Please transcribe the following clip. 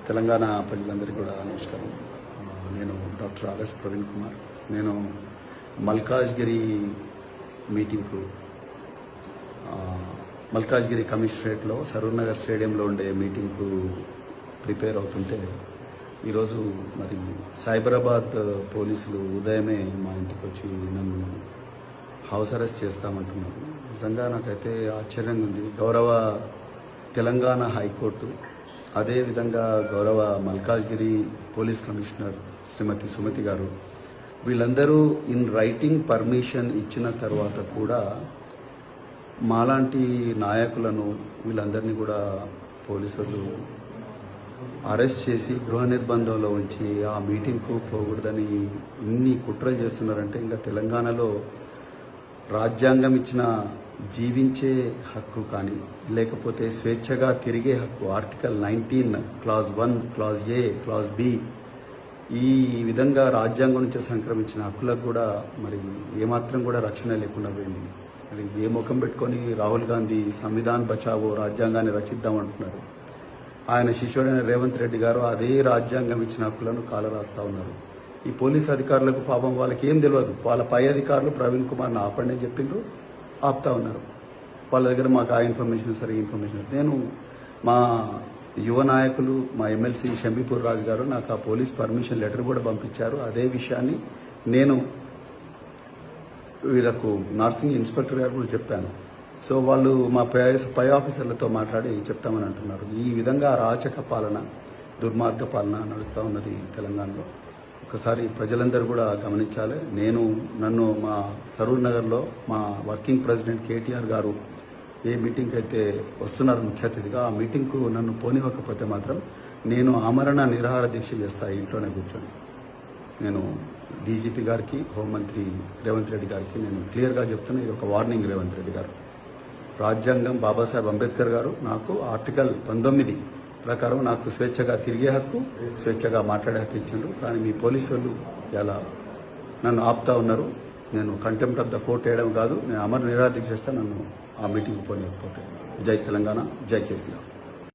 తెలంగాణ ప్రజలందరికీ కూడా నమస్కారం. నేను డాక్టర్ ఆర్ఎస్ ప్రవీణ్ కుమార్. నేను మల్కాజ్గిరి మీటింగ్కు మల్కాజ్గిరి కమిషనరేట్లో సరూర్ నగర్ స్టేడియంలో ఉండే మీటింగ్కు ప్రిపేర్ అవుతుంటే ఈరోజు మరి సైబరాబాద్ పోలీసులు ఉదయమే మా ఇంటికి వచ్చి నన్ను హౌస్ అరెస్ట్ చేస్తామంటున్నారు. నిజంగా నాకైతే ఆశ్చర్యంగా ఉంది. గౌరవ తెలంగాణ హైకోర్టు, అదేవిధంగా గౌరవ మల్కాజ్గిరి పోలీస్ కమిషనర్ శ్రీమతి సుమతి గారు వీళ్ళందరూ ఇన్ రైటింగ్ పర్మిషన్ ఇచ్చిన తర్వాత కూడా మాలాంటి నాయకులను వీళ్ళందరినీ కూడా పోలీసులు అరెస్ట్ చేసి గృహ నిర్బంధంలో ఉంచి ఆ మీటింగ్కు పోకూడదని ఇన్ని కుట్రలు చేస్తున్నారంటే ఇంకా తెలంగాణలో రాజ్యాంగం ఇచ్చిన జీవించే హక్కు కానీ లేకపోతే స్వేచ్ఛగా తిరిగే హక్కు article 19 clause 1 clause A clause B ఈ విధంగా రాజ్యాంగం నుంచి సంక్రమించిన హక్కులకు కూడా మరి ఏమాత్రం కూడా రక్షణ లేకుండా పోయింది. మరి ఏ ముఖం పెట్టుకొని రాహుల్ గాంధీ సంవిధాన్ బచావో రాజ్యాంగాన్ని రక్షిద్దామంటున్నారు. ఆయన శిష్యుడైన రేవంత్ రెడ్డి గారు అదే రాజ్యాంగం ఇచ్చిన హక్కులను కాలరాస్తా ఉన్నారు. ఈ పోలీస్ అధికారులకు పాపం వాళ్ళకి ఏం తెలియదు. వాళ్ళ పై అధికారులు ప్రవీణ్ కుమార్ని ఆపండి అని చెప్పిండ్రు, ఆపుతా ఉన్నారు. వాళ్ళ దగ్గర మాకు ఆ ఇన్ఫర్మేషన్ సరే ఇన్ఫర్మేషన్. నేను మా యువ నాయకులు మా ఎమ్మెల్సీ షంబీపూర్ రాజు గారు నాకు ఆ పోలీస్ పర్మిషన్ లెటర్ కూడా పంపించారు. అదే విషయాన్ని నేను వీళ్ళకు నర్సింగ్ ఇన్స్పెక్టర్ గారు కూడా చెప్పాను. సో వాళ్ళు మా పై ఆఫీసర్లతో మాట్లాడి చెప్తామని అంటున్నారు. ఈ విధంగా అరాచక పాలన, దుర్మార్గ పాలన నడుస్తూ ఉన్నది తెలంగాణలో. ఒకసారి ప్రజలందరూ కూడా గమనించాలి. నన్ను మా సరూర్ నగర్లో మా వర్కింగ్ ప్రెసిడెంట్ కేటీఆర్ గారు ఏ మీటింగ్కి అయితే వస్తున్నారు ముఖ్య అతిథిగా, ఆ మీటింగ్కు నన్ను పోనివ్వకపోతే మాత్రం నేను ఆమరణ నిరాహార దీక్ష చేస్తా ఇంట్లోనే కూర్చొని. నేను డీజీపీ గారికి, హోంమంత్రి రేవంత్ రెడ్డి గారికి నేను క్లియర్గా చెప్తున్నా, ఇది ఒక వార్నింగ్. రేవంత్ రెడ్డి గారు, రాజ్యాంగం బాబాసాహెబ్ అంబేద్కర్ గారు నాకు ఆర్టికల్ 19 ప్రకారం నాకు స్వేచ్ఛగా తిరిగే హక్కు, స్వేచ్ఛగా మాట్లాడే హక్కు ఇచ్చిండ్రు. కానీ మీ పోలీసు వాళ్ళు ఇలా నన్ను ఆపుతా ఉన్నారు. నేను కంటెంప్ట్ ఆఫ్ ద కోర్ట్ వేయడం కాదు, నేను అమర నిరాదీక్ష చేస్తా నన్ను ఆ మీటింగ్ పోలేకపోతే. జై తెలంగాణ, జై కేసీఆర్.